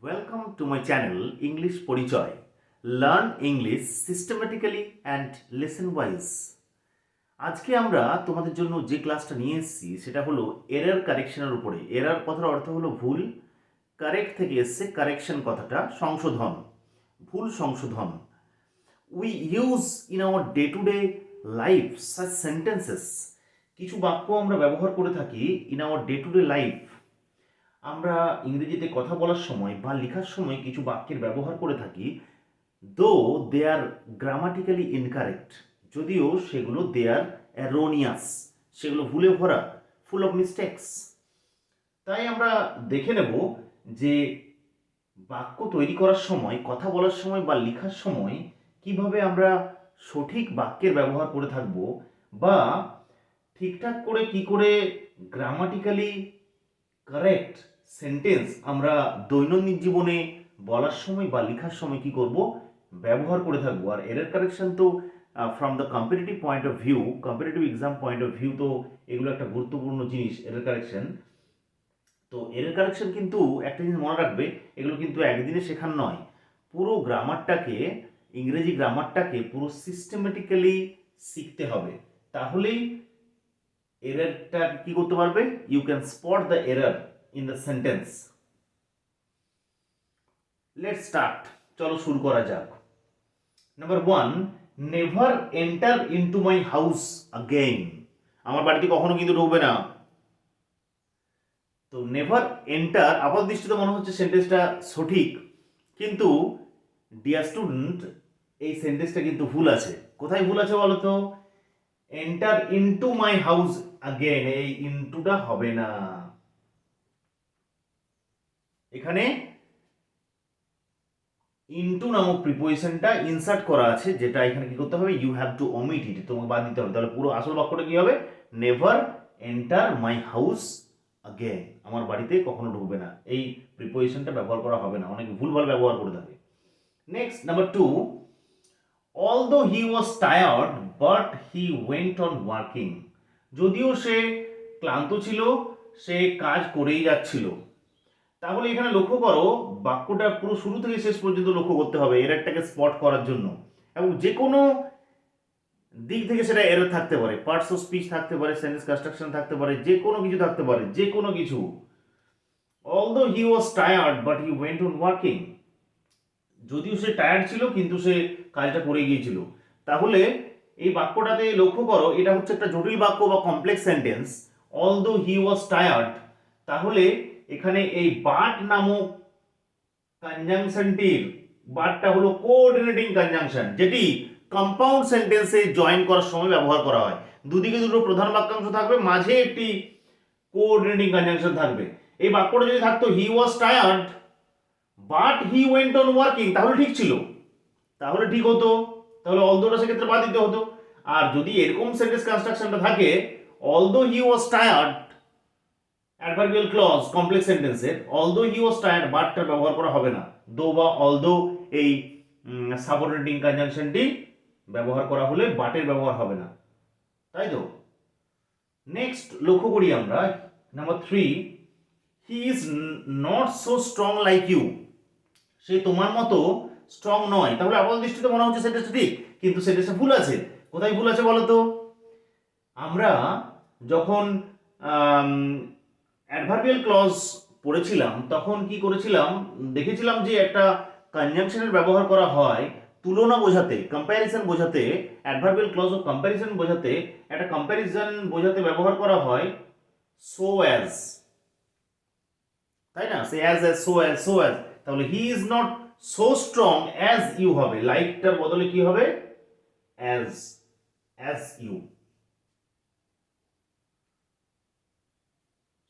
Welcome to my channel English পরিচয়. Learn English systematically and lesson wise. আজকে আমরা তোমাদের জন্য যে ক্লাসটা নিয়ে এসেছি সেটা হলো এরর কারেকশনের উপরে। এরর কথার অর্থ হলো ভুল, কারেক্ট থেকে এসছে কারেকশন কথাটা সংশোধন, ভুল সংশোধন। We use in our day to day life such sentences. কিছু বাক্য আমরা ব্যবহার করে থাকি in our day to day life. আমরা ইংরেজিতে কথা বলার সময় বা লেখার সময় কিছু বাক্যের ব্যবহার করে থাকি দো দে আর গ্রামাটিক্যালি ইনকারেক্ট, যদিও সেগুলো দে আর অ্যারোনিয়াস, সেগুলো ভুলে ভরা, ফুল অফ মিস্টেকস। তাই আমরা দেখে নেব যে বাক্য তৈরি করার সময়, কথা বলার সময় বা লেখার সময় কিভাবে আমরা সঠিক বাক্যের ব্যবহার করে থাকব, বা ঠিকঠাক করে কি করে গ্রামাটিক্যালি কারেক্ট সেন্টেন্স আমরা দৈনন্দিন জীবনে বলার সময় বা লেখার সময় কি করব, ব্যবহার করে থাকবো। আর এরর কারেকশন তো from the competitive point of view, competitive exam point of view, তো এগুলো একটা গুরুত্বপূর্ণ জিনিস এরর কারেকশন। তো এরর কারেকশন কিন্তু একটা জিনিস মনে রাখবে, এগুলো কিন্তু একদিনে শেখার নয়। পুরো গ্রামারটাকে, ইংরেজি গ্রামারটাকে পুরো সিস্টেমেটিক্যালি শিখতে হবে, তাহলেই এররটা কি করতে পারবে, you can spot the error in the sentence. Let's start, চলো শুরু করা যাক। Number 1, never enter into my house again. আমার বাড়িতে কখনো কিন্তু ঢুকবে না। তো নেভার এন্টার আপাত দৃষ্টিতে মনে হচ্ছে সেন্টেন্সটা সঠিক, কিন্তু ডিয়ার স্টুডেন্ট এই সেন্টেন্সটা কিন্তু ভুল আছে। কোথায় ভুল আছে বলো তো? Enter into my house again, এই ইনটুটা হবে না। এখানে ইনটু নামক প্রিপোজিশনটা ইনসার্ট করা আছে, যেটা এখানে কি করতে হবে, ইউ হ্যাভ টু ওমিট ইট, তোমাকে বাদ দিতে হবে। তাহলে পুরো আসল বাক্যটা কি হবে, নেভার এন্টার মাই হাউস अगेन, আমার বাড়িতে কখনো ঢুকবে না, এই প্রিপোজিশনটা ব্যবহার করা হবে না, অনেকে ভুলভাল ব্যবহার করে থাকে। Next number 2, although he was tired but he went on working. যদিও সে ক্লান্ত ছিল, সে কাজ করেই যাচ্ছিল। তাহলে এখানে লক্ষ্য করো, বাক্যটা পুরো শুরু থেকে শেষ পর্যন্ত লক্ষ্য করতে হবে এররটাকে স্পট করার জন্য। এবং যে কোনো দিক থেকে সেটা এরর থাকতে পারে, পার্টস অফ স্পিচ থাকতে পারে, সেন্টেন্স কনস্ট্রাকশন থাকতে পারে, যে কোনো কিছু থাকতে পারে, যে কোনো কিছু। Although he was tired but he went on working, যদিও সে টায়ার্ড ছিল কিন্তু সে কাজটা করে গিয়েছিল। তাহলে এই বাক্যটাতে লক্ষ্য করো, এটা হচ্ছে একটা জটিল বাক্য বা complex sentence. Although he was tired, তাহলে এখানে এই বাট নামক কনজাংশনটির, বাটটা হলো কোঅর্ডিনেটিং কনজাংশন, যেটি কম্পাউন্ড সেন্টেন্সে জয়েন করার সময় ব্যবহার করা হয়। দুদিকে দুটো প্রধান বাক্যাংশ থাকবে, মাঝে একটি কোঅর্ডিনেটিং কনজাংশন থাকবে। এই বাক্যটা যদি থাকতো he was tired but he went on working, তাহলে ঠিক ছিল, তাহলে ঠিক হতো, তাহলে অলদোটা সেক্ষেত্রে বাদ দিতে হতো। আর যদি এরকম সেন্টেন্স কনস্ট্রাকশনটা থাকে, although he was tired, adverbial clause complex সেন্টেন্সের অলদো হি ওয়াজ টায়ার্ড, বাটটা ব্যবহার করা হবে না। দো বা অলদো এই সাবঅর্ডিনেটিং কনজাংশনটি ব্যবহার করা হলে বাটের ব্যবহার হবে না, তাই তো? নেক্সট লক্ষ্য করি আমরা number 3, he is not so strong like you. সে তোমার মতো স্ট্রং নয়। তাহলে আপাত দৃষ্টিতে মনে হচ্ছে সেন্টেন্সটা ঠিক, কিন্তু সেন্টেন্সটা ভুল আছে। কোথায় ভুল আছে বলো তো? আমরা যখন অ্যাডভার্বিয়াল ক্লজ পড়েছিলাম তখন কি করেছিলাম, দেখেছিলাম যে একটা কনজাংশনের ব্যবহার করা হয় তুলনা বোঝাতে, কম্প্যারিজন বোঝাতে। অ্যাডভার্বিয়াল ক্লজ ও কম্প্যারিজন বোঝাতে, একটা কম্প্যারিজন বোঝাতে ব্যবহার করা হয় সো অ্যাজ, তাই না? সে as so as, so as. তাহলে he is not so strong as you হবে, লাইকটার বদলে কি হবে, অ্যাজ ইউ।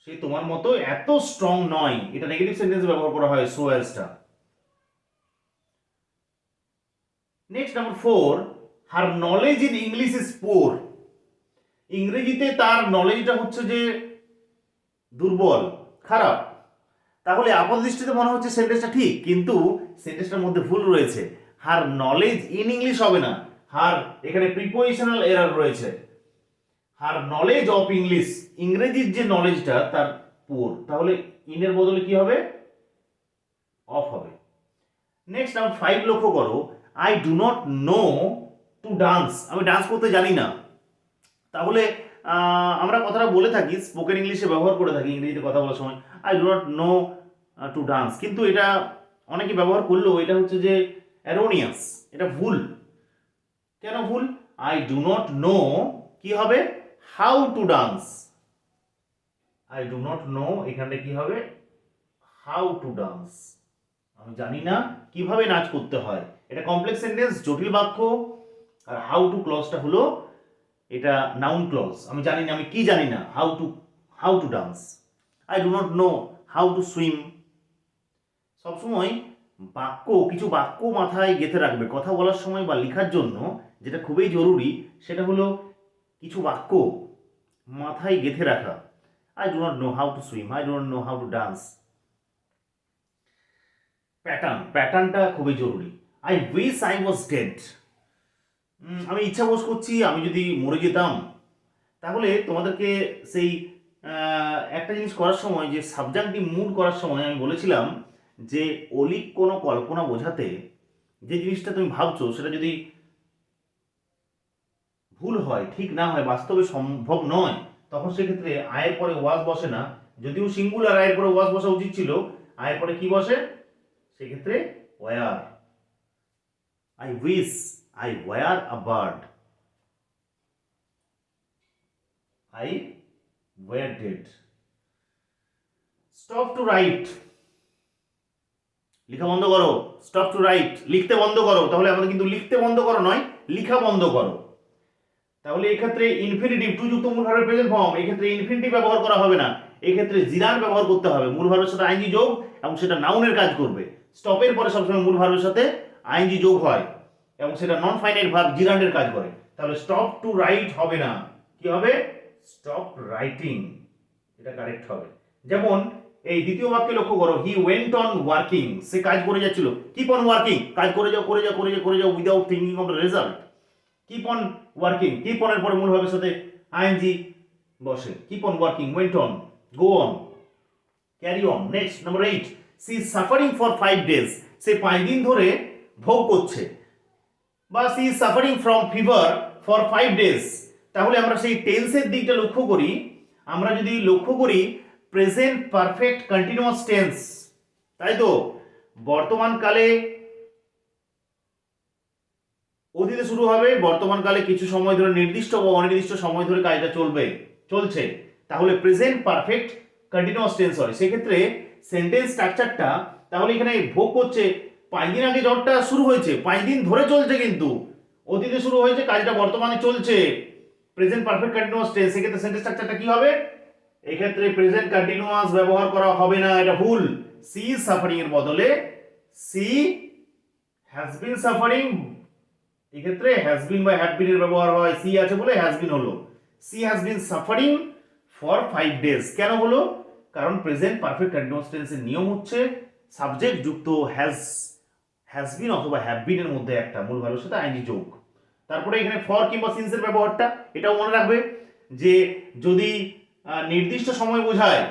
সে তোমার মতো এত স্ট্রং নয়, এটা নেগেটিভ সেন্টেন্সে ব্যবহার করা হয় সো অ্যাজটা। Next number 4, her knowledge in English is poor. ইংরেজিতে তার নলেজটা হচ্ছে যে দুর্বল, খারাপ। তাহলে আপাত দৃষ্টিতে মনে হচ্ছে সেন্টেন্সটা ঠিক, কিন্তু সেন্টেন্সটার মধ্যে ভুল রয়েছে। হার নলেজ ইন ইংলিশ হবে না, হার এখানে প্রিপোজিশনাল এরর রয়েছে। হার নলেজ অফ ইংলিশ, ইংরেজির যে নলেজটা তার পুয়ার, তাহলে ইনের বদলে কি হবে, অফ হবে। নেক্সট নাম্বার 5 লক্ষ্য করো, I do not know to dance, আমি ডান্স করতে জানি না। তাহলে আমরা কথাটা বলে থাকি, স্পোকেন ইংলিশে ব্যবহার করে থাকি ইংরেজিতে কথা বলার সময়, I do not know to dance, কিন্তু এটা অনেকে ব্যবহার করলেও এটা হচ্ছে যে অ্যারোনিয়াস, এটা ভুল। কেন ভুল? আই ডু নট নো কি হবে, how to dance. I do not know এখানে কি হবে, হাউ টু ডান্স, আমি জানি না কিভাবে নাচ করতে হয়। এটা কমপ্লেক্স সেন্টেন্স, জটিল বাক্য। আর হাউ টু ক্লজটা হলো এটা নাউন ক্লজ, আমি জানি না, আমি কি জানি না, how to dance. I do not know how to swim. সবসময় কিছু বাক্য মাথায় গেঁথে রাখবে কথা বলার সময় বা লেখার জন্য, যেটা খুবই জরুরি সেটা হলো কিছু বাক্য মাথায় গেঁথে রাখা। I do not know how to swim, I do not know how to dance. প্যাটার্নটা খুবই জরুরি। I wish I was dead, আমি ইচ্ছা বোধ করছি আমি যদি মরে যেতাম। তাহলে তোমাদেরকে সেই একটা জিনিস করার সময়, যে সাবজেক্টিভ মুড করার সময় আমি বলেছিলাম যে অলিক কোনো কল্পনা বোঝাতে যে জিনিসটা তুমি ভাবছো সেটা যদি ভুল হয়, ঠিক না হয়, বাস্তবে সম্ভব নয়, তখন সেক্ষেত্রে আয়ের পরে ওয়াজ বসে না। যদিও সিঙ্গুলার আয়ের পরে ওয়াজ বসা উচিত ছিল, আয়ের পরে কি বসে সেক্ষেত্রে were. I wish I were a bird, I were dead. Stop to write, লেখা বন্ধ করো। স্টপ টু রাইট, লিখতে বন্ধ করো। তাহলে আমাদের কিন্তু লিখতে বন্ধ করো নয়, লেখা বন্ধ করো। তাহলে এক্ষেত্রে ইনফিনিটিভ টু যুক্ত মূল ভার্বের প্রেজেন্ট ফর্ম, এক্ষেত্রে ইনফিনিটিভ ব্যবহার করা হবে না, এক্ষেত্রে জিরান ব্যবহার করতে হবে। মূল ভার্বের সাথে আইএনজি যোগ এবং সেটা নাউনের কাজ করবে। স্টপের পরে সবসময় মূল ভার্বের সাথে আইএনজি যোগ হয় এবং সেটা নন ফাইনাইট ভার্ব জিরানের কাজ করে। তাহলে স্টপ টু রাইট হবে না, কি হবে, স্টপ রাইটিং, এটা কারেক্ট হবে। যেমন এই দ্বিতীয় বাক্যে লক্ষ্য করো, হি ওয়েন্ট অন ওয়ার্কিং, সে কাজ করে যাচ্ছিল। কিপ অন ওয়ার্কিং, কাজ করে যাও করে যাও করে যাও করে যাও without thinking of the result. Keep on working, keep অনের পরে মূল ভাবের সাথে আইএনজি বসে। Keep on working, went on, go on, carry on. Next number 8, she is suffering for 5 days, সে 5 দিন ধরে ভোগ করছে। বা she is suffering from fever for 5 days। তাহলে আমরা সেই টেন্সের দিকটা লক্ষ্য করি। আমরা যদি লক্ষ্য করি প্রেজেন্ট পারফেক্ট কন্টিনিউয়াস টেন্স, তাই তো বর্তমানকালে অতীতে শুরু হবে, বর্তমানকালে কিছু সময় ধরে নির্দিষ্ট বা অনির্দিষ্ট সময় ধরে কাজটা চলছে। তাহলে প্রেজেন্ট পারফেক্ট কন্টিনিউয়াস টেন্স হয়। সেক্ষেত্রে সেন্টেন্স স্ট্রাকচারটা তাহলে এখানে ভোগ করছে, 5 দিন আগে জ্বরটা শুরু হয়েছে, 5 দিন ধরে চলছে, কিন্তু অতীতে শুরু হয়েছে, কাজটা বর্তমানে চলছে। প্রেজেন্ট পারফেক্ট কন্টিনিউয়াস টেন্স, সেক্ষেত্রে সেন্টেন্স স্ট্রাকচারটা কি হবে, এক্ষেত্রে প্রেজেন্ট কন্টিনিউয়াস ব্যবহার করা হবে না, এটা ভুল। সি ইজ সাফারিং এর বদলে সি হ্যাজ বিন সাফারিং, এক্ষেত্রে হ্যাজ বিন বা হ্যাভ বিন এর ব্যবহার হয়, সি আছে বলে হ্যাজ বিন হলো। She has been suffering for 5 days, কেন হলো, কারণ প্রেজেন্ট পারফেক্ট কন্টিনিউয়াস টেন্সের নিয়ম হচ্ছে সাবজেক্ট যুক্ত হ্যাজ বিন অথবা হ্যাভ বিন এর মধ্যে একটা মূল ভার্বের সাথে আইএনজি যোগ। তারপরে এখানে ফর কিংবা সিন্স এর ব্যবহারটা এটাও মনে রাখবে যে যদি নির্দিষ্ট সময় বোঝায়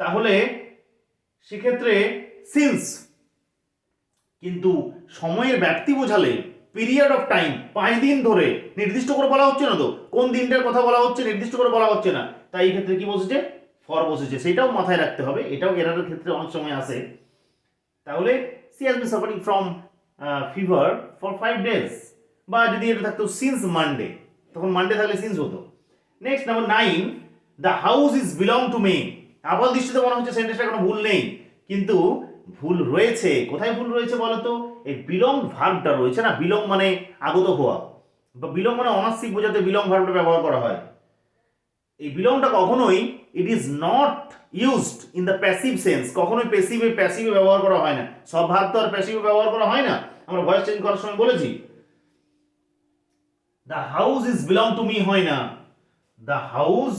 তাহলে সেক্ষেত্রে সিন্স, কিন্তু সময়ের ব্যাপ্তি বোঝালে পিরিয়ড অফ টাইম, 5 দিন ধরে, নির্দিষ্ট করে বলা হচ্ছে না তো, কোন দিনটার কথা বলা হচ্ছে নির্দিষ্ট করে বলা হচ্ছে না, তাই এই ক্ষেত্রে কি বসেছে, ফর বসেছে। সেটাও মাথায় রাখতে হবে, এটাও এরারের ক্ষেত্রে অনেক সময় আসে। তাহলে she has been suffering from fever for 5 days, বা যদি এটা থাকতো সিন্স মানডে, তখন মানডে থাকলে সিন্স হতো। Next number 9, the house is belong to me. আপাত দৃষ্টিতে মনে হচ্ছে সেন্টেন্সটা কোনো ভুল নেই, কিন্তু ভুল রয়েছে। কোথায় ভুল রয়েছে বলতো, এই বিলং ভার্বটা রয়েছে না, বিলং মানে আগত হওয়া, বা বিলং মানে অনার্সিক বোঝাতে বিলং ভার্বটা ব্যবহার করা হয়। এই বিলংটা কখনোই it is not used in the passive sense, কখনোই প্যাসিভে ব্যবহার করা হয় না। সব ভার্ব তো আর প্যাসিভে ব্যবহার করা হয় না, আমরা ভয়েস চেঞ্জ করার সময় বলেছি। The house is belong to me হয় না, দ্য হাউস,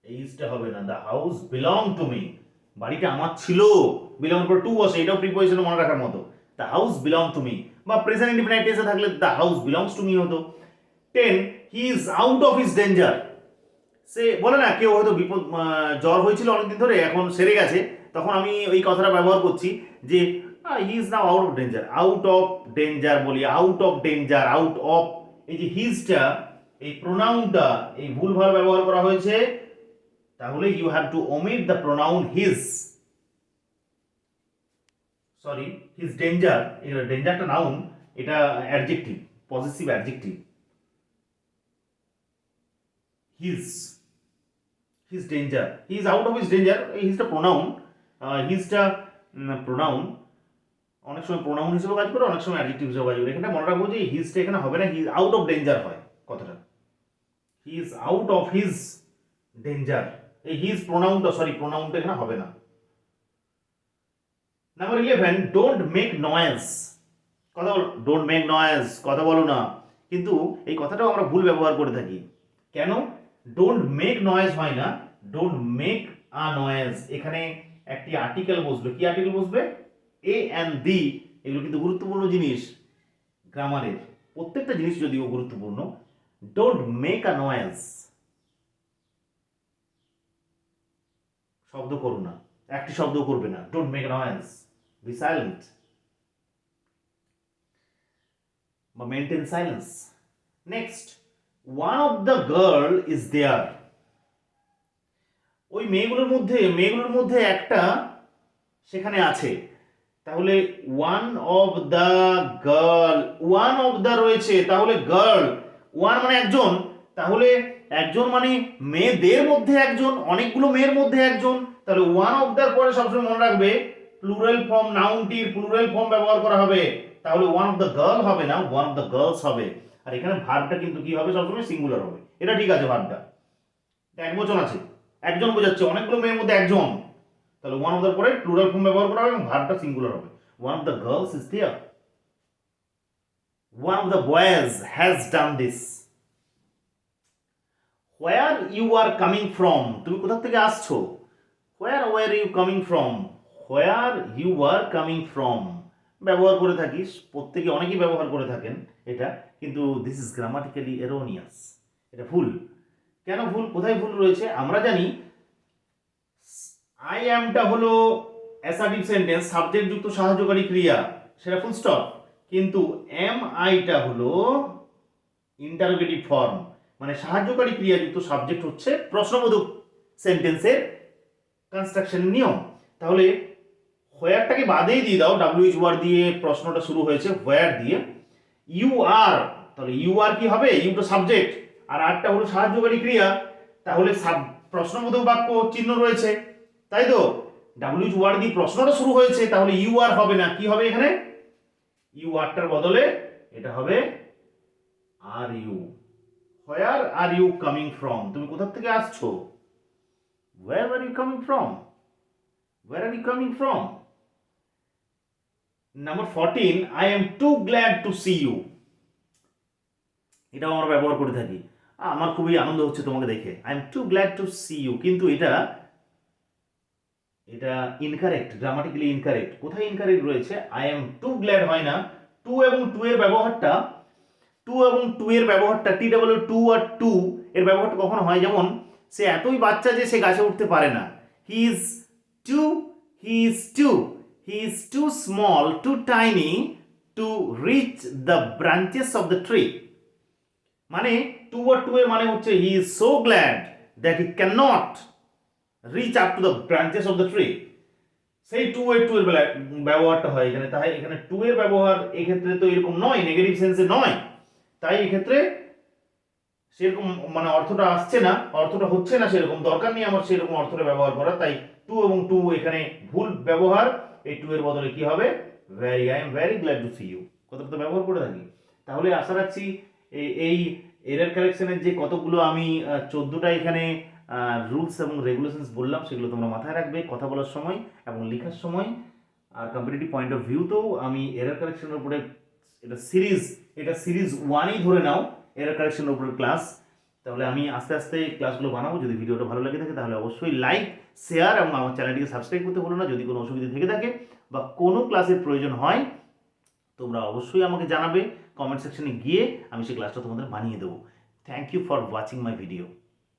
এইটা হবে না, the house belong to me, বাড়িটা আমার ছিল, বিলং এর পর টু বসে, এটাও প্রিপজিশন মনে রাখার মতো। The house belong to me, বা প্রেজেন্ট ইনডিফিনাইট টেন্সে থাকলে the house belongs to me হতো। 10, he is out of his danger, সে বলে না কেউ হয়তো বিপদ, জ্বর হয়েছিল অনেকদিন ধরে, এখন সেরে গেছে, তখন আমি ওই কথাটা ব্যবহার করছি যে he is now out of danger, out of danger বলি, out of danger, out of, এই যে হিজটা, এই প্রোনাউনটা এই ভুলভাল ব্যবহার করা হয়েছে, তাহলে you have to omit the pronoun his, sorry his danger, ডেঞ্জারটা নাউন, এটা adjective, positive adjective, his, his danger, he is out of his danger, হিজটা প্রোনাউন, হিজটা প্রোনাউন, অনেক সময় প্রোনাউন হিসেবে কাজ করে, অনেক সময় অ্যাডজেক্টিভ হিসেবে কাজ করে। এখানে মনে রাখবো যে হিজটা এখানে হবে না, he is out of danger হয় কথাটা, হি is out of his danger, এই হিজ প্রোনাউনটা, সরি প্রোনাউনটা এখানে হবে না। নাম্বার 11, ডোন্ট মেক নয়েজ, কথা বলো, ডোন্ট মেক নয়েজ, কথা বলো না, কিন্তু এই কথাটাও আমরা ভুল ব্যবহার করে থাকি। কেন? ডোন্ট মেক নয়েজ হয় না, ডোন্ট মেক আ নয়েজ, এখানে একটি আর্টিকেল বসবে। কি আর্টিকেল বসবে? এ অ্যান্ড দি, এগুলো কিন্তু গুরুত্বপূর্ণ জিনিস গ্রামারের, প্রত্যেকটা জিনিস যদিও গুরুত্বপূর্ণ। ডোন্ট মেক আ নয়েজ, শব্দ করো না, একটি শব্দ করবে না, don't make noise, be silent বা maintain silence. Next, one of the girl is there, ওই মেয়েগুলোর মধ্যে একটা সেখানে আছে, তাহলে one of the girl, one of the রয়েছে, তাহলে গার্ল, ওয়ান মানে একজন, তাহলে একজন মানে মেয়েদের মধ্যে একজন, অনেকগুলো মেয়ের মধ্যে একজন, তাহলে ওয়ান অফ দ্যার পরে সবসময় মনে রাখবে প্লুরাল ফর্ম, নাউনটির প্লুরাল ফর্ম ব্যবহার করা হবে, তাহলে ওয়ান অফ দ্য গার্ল হবে না, ওয়ান অফ দ্য গার্লস হবে। আর এখানে ভার্বটা কিন্তু কি হবে? সবসময় সিঙ্গুলার হবে, এটা ঠিক আছে, ভার্বটা একবচন আছে, একজন বোঝাচ্ছে, অনেকগুলো মেয়ের মধ্যে একজন, তাহলে ওয়ান অফ দ্য পরে প্লুরাল ফর্ম ব্যবহার করা হবে এবং ভার্বটা সিঙ্গুলার হবে। One of the girls is there, one of the boys has done this. Where you are coming from, তুমি কোথা থেকে আসছো? Where were you coming from, where you are coming from ব্যবহার করে থাকিস, প্রত্যেকে অনেকেই ব্যবহার করে থাকেন এটা, কিন্তু দিস ইজ গ্রামাটিক্যালি এরোনিয়াস, এটা ভুল। কেন ভুল? কোথায় ভুল রয়েছে? আমরা জানি আই অ্যামটা হলো অ্যাসার্টিভ সেন্টেন্স, সাবজেক্ট যুক্ত সাহায্যকারী ক্রিয়া, সেটা ফুল স্টপ, কিন্তু এম আইটা হলো ইন্টারোগেটিভ ফর্ম, মানে সাহায্যকারী ক্রিয়াযুক্ত সাবজেক্ট হচ্ছে প্রশ্নবোধক সেন্টেন্সের কনস্ট্রাকশন নিয়ম। তাহলে হোয়ারটাকে বাদেই দিয়ে দাও, ডাব্লিউএইচ ওয়ার্ড দিয়ে প্রশ্নটা শুরু হয়েছে, হোয়ার দিয়ে, ইউ আর, তাহলে ইউ আর কি হবে? ইউটা সাবজেক্ট আর আরটা হলো সাহায্যকারী ক্রিয়া, তাহলে প্রশ্নবোধক বাক্য চিহ্ন রয়েছে, তাই তো? ডাব্লিউএইচ ওয়ার্ড দিয়ে প্রশ্নটা শুরু হয়েছে, তাহলে ইউ আর হবে না, কি হবে এখানে? ইউ আরটার বদলে এটা হবে are you. Where are you coming from, তুমি কোথা থেকে আসছো? Where are you coming from? Where are you coming from? Number 14, I am too glad to see you. এটাও আমরা ব্যবহার করে থাকি, আমার খুবই আনন্দ হচ্ছে তোমাকে দেখে, I am too glad to see you, কিন্তু এটা ইনকারেক্ট, গ্রামাটিক্যালি ইনকারেক্ট। কোথায় ইনকারেক্ট রয়েছে? I am too glad হয় না, টু এবং টু এর ব্যবহারটা, টি ডাবল টু আর টু এর ব্যবহারটা কখন হয়? যেমন সে এতই বাচ্চা যে সে গাছে উঠতে পারে না, he is too small, too tiny to reach the branches of the tree, মানে টু আর টু এর মানে হচ্ছে he is so glad that he can not reach up to the branches of the tree, সেই too এর ব্যবহারটা হয় এখানে। তাই এখানে টু এর ব্যবহার এক্ষেত্রে তো এরকম নয়, নেগেটিভ সেন্সে নয়, তাই এক্ষেত্রে সেরকম মানে অর্থটা আসছে না, অর্থটা হচ্ছে না সেরকম, দরকার নেই আমার সেরকম অর্থটা ব্যবহার করা, তাই টু এবং টু এখানে ভুল ব্যবহার। এই টু এর বদলে কি হবে? Very, I am very glad to see you, কথাটা তো ব্যবহার করে থাকি। তাহলে আশা রাখছি এই এরর কারেকশনের যে কতগুলো আমি 14টা এখানে রুলস এবং রেগুলেশনস বললাম, সেগুলো তোমরা মাথায় রাখবে কথা বলার সময় এবং লেখার সময়। আর কম্পিটিটিভ পয়েন্ট অফ ভিউতেও আমি এরর কারেকশনের উপরে এটা সিরিজ 1ই ধরে নাও, এরর কারেকশনের উপরে ক্লাস। তাহলে আমি আস্তে আস্তে ক্লাসগুলো বানাবো। যদি ভিডিওটা ভালো লাগে থাকে তাহলে অবশ্যই লাইক, শেয়ার এবং আমার চ্যানেলটিকে সাবস্ক্রাইব করতে ভুলো না। যদি কোনো অসুবিধা থেকে থাকে বা কোনো ক্লাসের প্রয়োজন হয় তোমরা অবশ্যই আমাকে জানাবে, কমেন্ট সেকশনে গিয়ে আমি সেই ক্লাসটা তোমাদের বানিয়ে দেবো। Thank you for watching my video.